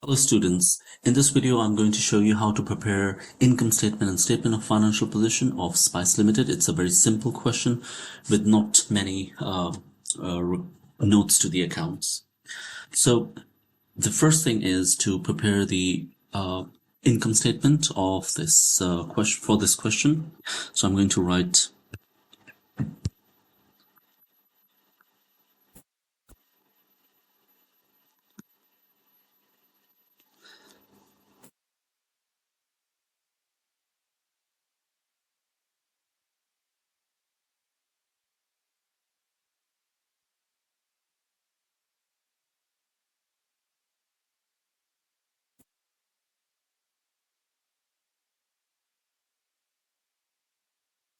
Hello students, in this video I'm going to show you how to prepare income statement and statement of financial position of Spice Limited. It's a very simple question with not many notes to the accounts. So the first thing is to prepare the income statement of this question for this question. So I'm going to write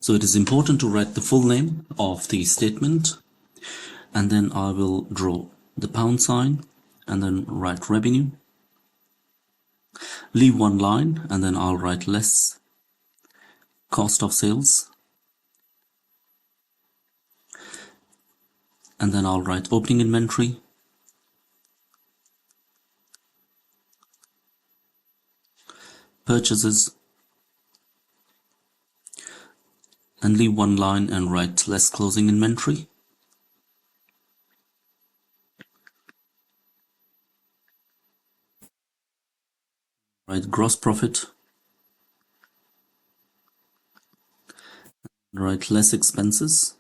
so it is important to write the full name of the statement, and then I will draw the pound sign and then write revenue. Leave one line and then I'll write less cost of sales, and then I'll write opening inventory, purchases, and leave one line and write less closing inventory. Write gross profit, write less expenses,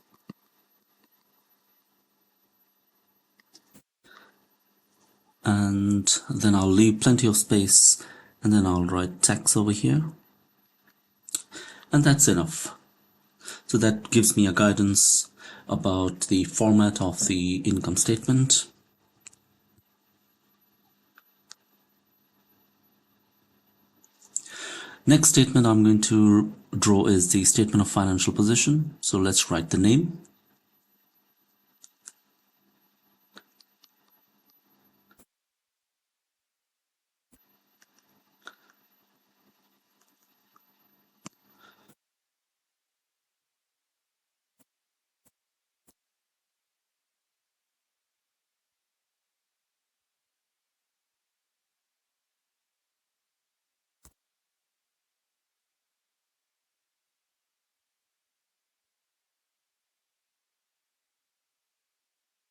and then I'll leave plenty of space, and then I'll write tax over here, and that's enough. So that gives me a guidance about the format of the income statement. Next statement I'm going to draw is the statement of financial position. So let's write the name.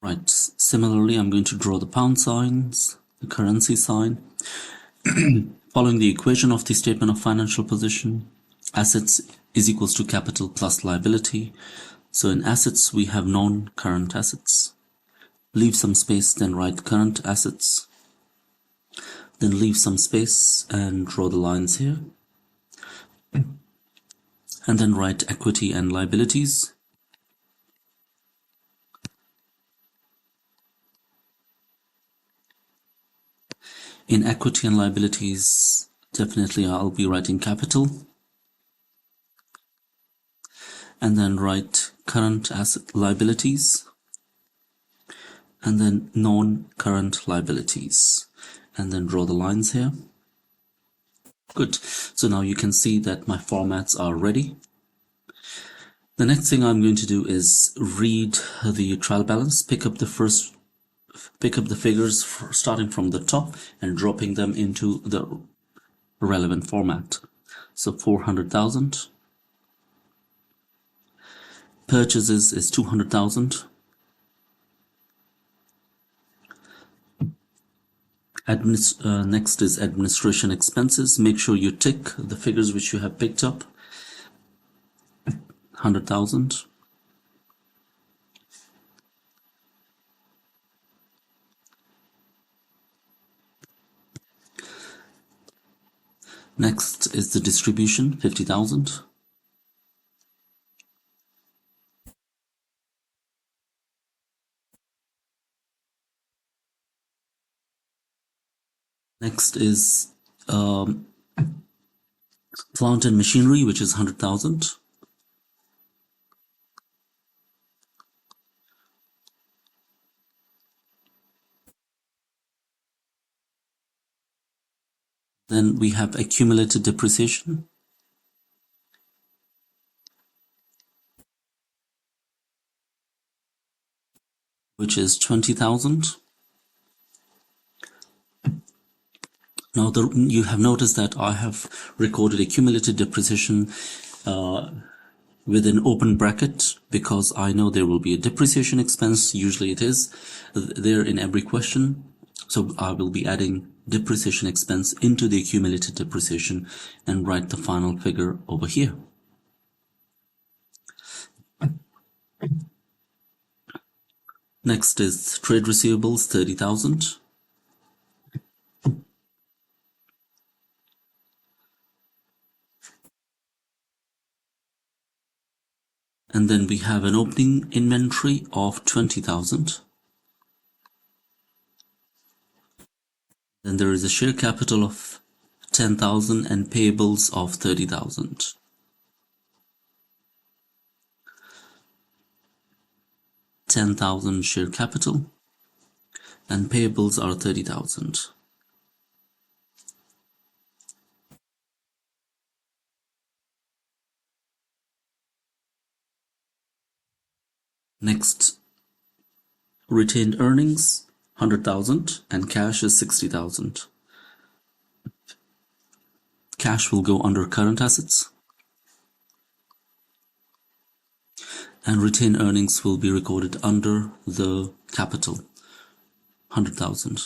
Right, similarly I'm going to draw the pound signs, the currency sign. Following the equation of the statement of financial position, assets is equals to capital plus liability. So in assets we have non-current assets. Leave some space, then write current assets. Then leave some space and draw the lines here. And then write equity and liabilities. In equity and liabilities, definitely I'll be writing capital. And then write current asset liabilities. And then non-current liabilities. And then draw the lines here. Good. So now you can see that my formats are ready. The next thing I'm going to do is read the trial balance, pick up the figures starting from the top and dropping them into the relevant format. So 400,000. Purchases is 200,000. Next is administration expenses. Make sure you tick the figures which you have picked up. 100,000. Next is the distribution, 50,000. Next is plant and machinery, which is 100,000. Then we have accumulated depreciation, which is 20,000. Now you have noticed that I have recorded accumulated depreciation with an open bracket because I know there will be a depreciation expense. Usually it is there in every question. So I will be adding depreciation expense into the accumulated depreciation and write the final figure over here. Next is trade receivables, 30,000. And then we have an opening inventory of 20,000. Then there is a share capital of 10,000 and payables of 30,000. $10,000 share capital and payables are 30,000. Next, retained earnings 100,000 and cash is 60,000. Cash will go under current assets and retained earnings will be recorded under the capital 100,000.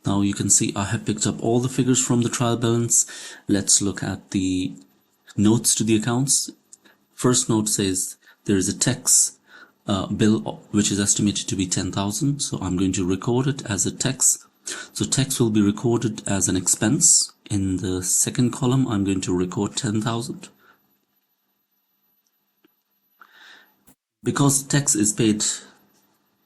Now you can see I have picked up all the figures from the trial balance. Let's look at the notes to the accounts. First note says there is a tax bill which is estimated to be 10,000. So I'm going to record it as a tax. So tax will be recorded as an expense. In the second column, I'm going to record 10,000. Because tax is paid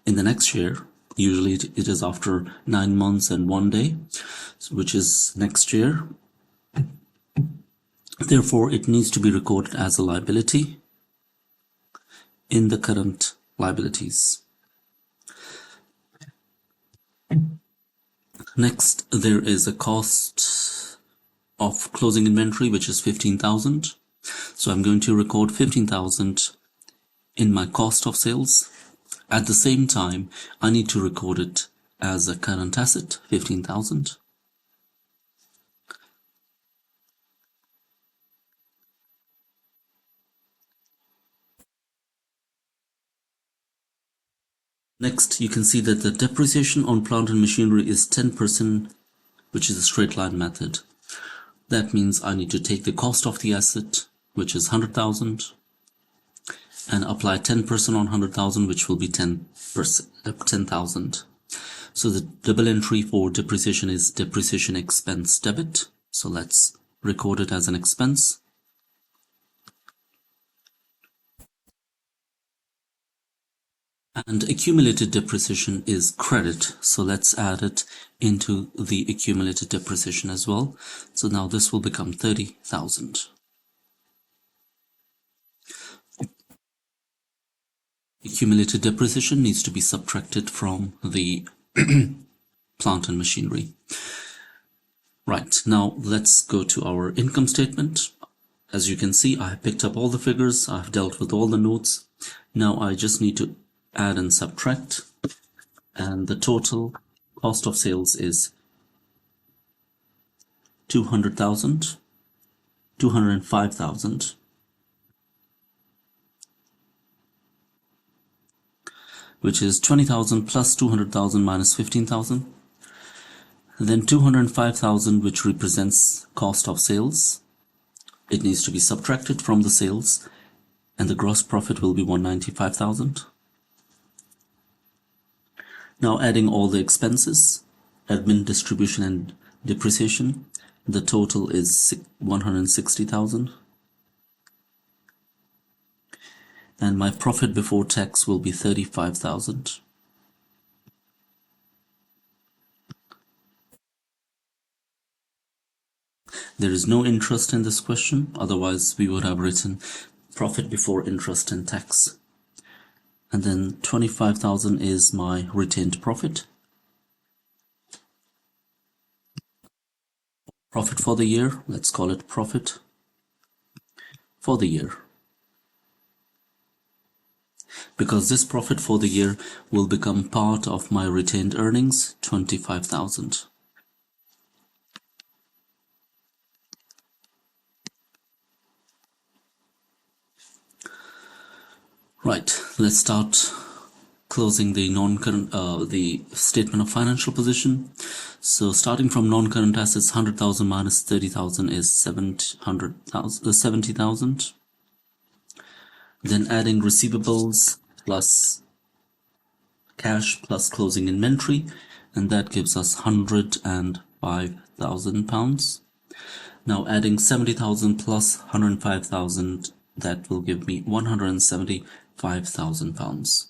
in the next year, usually it is after 9 months and 1 day, which is next year. Therefore, it needs to be recorded as a liability in the current liabilities. Next, there is a cost of closing inventory, which is 15,000. So I'm going to record 15,000 in my cost of sales. At the same time, I need to record it as a current asset, 15,000. Next, you can see that the depreciation on plant and machinery is 10%, which is a straight line method. That means I need to take the cost of the asset, which is 100,000, and apply 10% on 100,000, which will be 10,000. So the double entry for depreciation is depreciation expense debit. So let's record it as an expense. And accumulated depreciation is credit. So let's add it into the accumulated depreciation as well. So now this will become 30,000. Accumulated depreciation needs to be subtracted from the plant and machinery. Right, now let's go to our income statement. As you can see, I have picked up all the figures, I've dealt with all the notes. Now I just need to add and subtract, and the total cost of sales is 200,000, 205,000, which is 20,000 plus 200,000 minus 15,000. Then 205,000, which represents cost of sales. It needs to be subtracted from the sales, and the gross profit will be 195,000. Now adding all the expenses, admin, distribution, and depreciation, the total is 160,000. And my profit before tax will be 35,000. There is no interest in this question, otherwise we would have written profit before interest and tax. And then 25,000 is my retained profit. Profit for the year, let's call it profit. for the year, because this profit for the year will become part of my retained earnings, 25,000. Right, let's start closing the the statement of financial position. So starting from non-current assets, 100,000 minus 30,000 is 70,000. Then adding receivables plus cash plus closing inventory, and that gives us £105,000. Now adding 70,000 plus 105,000, that will give me £175,000.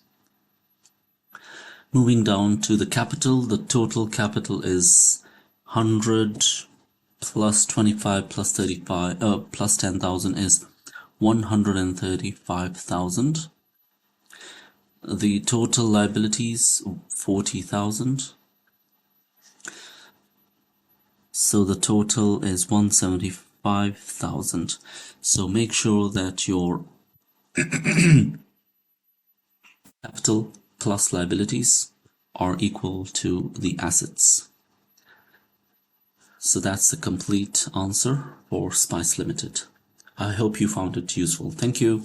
Moving down to the capital, the total capital is 100 plus 25 plus 35 plus 10,000 is 135,000. The total liabilities, 40,000. So the total is 175,000. So make sure that your capital plus liabilities are equal to the assets. So that's the complete answer for Spice Limited. I hope you found it useful. Thank you.